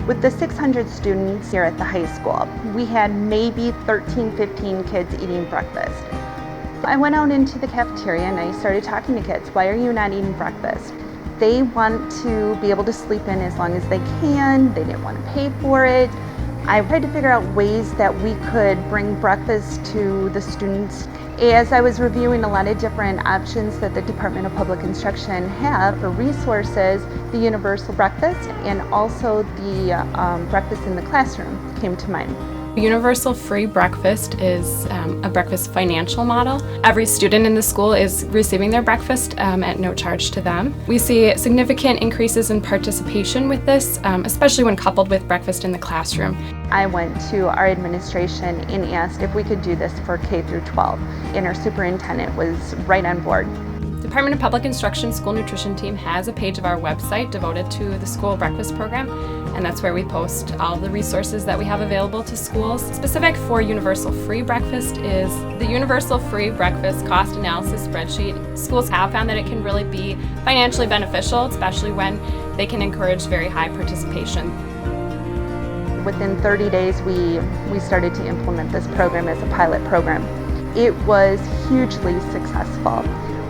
With the 600 students here at the high school, we had maybe 13, 15 kids eating breakfast. I went out into the cafeteria and I started talking to kids. Why are you not eating breakfast? They want to be able to sleep in as long as they can. They didn't want to pay for it. I tried to figure out ways that we could bring breakfast to the students. As I was reviewing a lot of different options that the Department of Public Instruction have for resources, the universal breakfast and also the breakfast in the classroom came to mind. Universal free breakfast is a breakfast financial model. Every student in the school is receiving their breakfast at no charge to them. We see significant increases in participation with this, especially when coupled with breakfast in the classroom. I went to our administration and asked if we could do this for K through 12, and our superintendent was right on board. Department of Public Instruction School Nutrition Team has a page of our website devoted to the school breakfast program, and that's where we post all the resources that we have available to schools. Specific for Universal Free Breakfast is the Universal Free Breakfast Cost Analysis Spreadsheet. Schools have found that it can really be financially beneficial, especially when they can encourage very high participation. Within 30 days, we started to implement this program as a pilot program. It was hugely successful.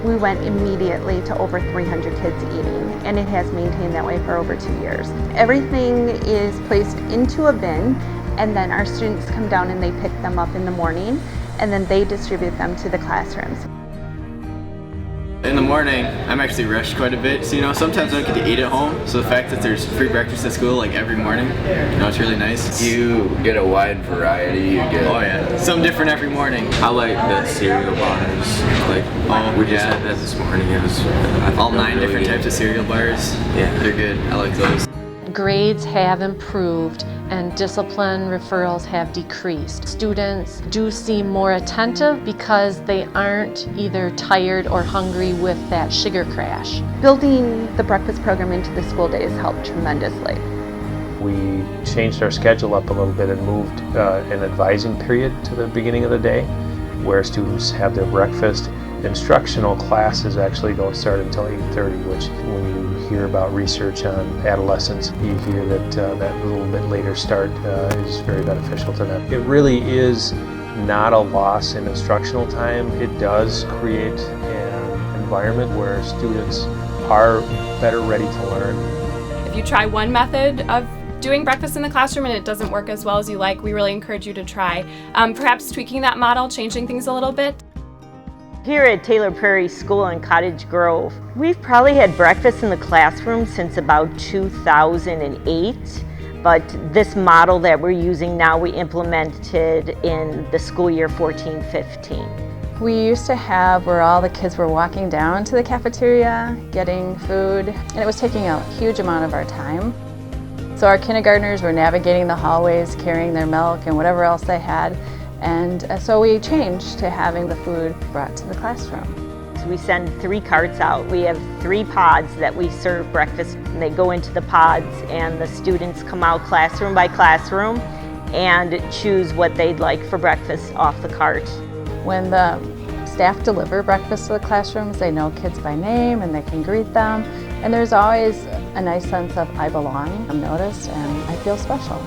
We went immediately to over 300 kids eating, and it has maintained that way for over 2 years. Everything is placed into a bin, and then our students come down and they pick them up in the morning, and then they distribute them to the classrooms. In the morning, I'm actually rushed quite a bit, so sometimes I don't get to eat at home. So the fact that there's free breakfast at school like every morning, it's really nice. You get a wide variety. You get Oh yeah, something different every morning. I like the cereal bars. We just had that this morning. It was all 9 different types of cereal bars. Yeah, they're good. I like those. Grades have improved and discipline referrals have decreased. Students do seem more attentive because they aren't either tired or hungry with that sugar crash. Building the breakfast program into the school day has helped tremendously. We changed our schedule up a little bit and moved an advising period to the beginning of the day where students have their breakfast. Instructional classes actually don't start until 8:30, which when you hear about research on adolescents, you hear that that little bit later start is very beneficial to them. It really is not a loss in instructional time. It does create an environment where students are better ready to learn. If you try one method of doing breakfast in the classroom and it doesn't work as well as you like, we really encourage you to try perhaps tweaking that model, changing things a little bit. Here at Taylor Prairie School in Cottage Grove, we've probably had breakfast in the classroom since about 2008, but this model that we're using now we implemented in the school year 14-15. We used to have where all the kids were walking down to the cafeteria, getting food, and it was taking a huge amount of our time. So our kindergartners were navigating the hallways, carrying their milk and whatever else they had. And so we changed to having the food brought to the classroom. So we send 3 carts out. We have 3 pods that we serve breakfast. And they go into the pods and the students come out classroom by classroom and choose what they'd like for breakfast off the cart. When the staff deliver breakfast to the classrooms, they know kids by name and they can greet them. And there's always a nice sense of I belong, I'm noticed, and I feel special.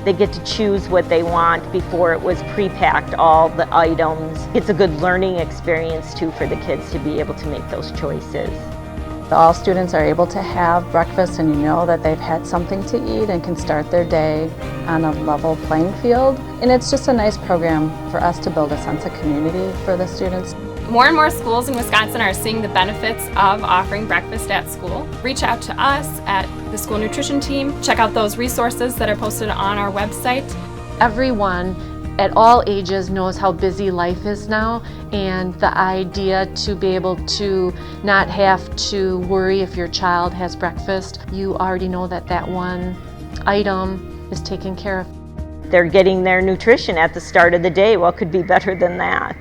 They get to choose what they want before it was pre-packed, all the items. It's a good learning experience too for the kids to be able to make those choices. All students are able to have breakfast and you know that they've had something to eat and can start their day on a level playing field. And it's just a nice program for us to build a sense of community for the students. More and more schools in Wisconsin are seeing the benefits of offering breakfast at school. Reach out to us at the school nutrition team. Check out those resources that are posted on our website. Everyone at all ages knows how busy life is now, and the idea to be able to not have to worry if your child has breakfast. You already know that that one item is taken care of. They're getting their nutrition at the start of the day. What could be better than that?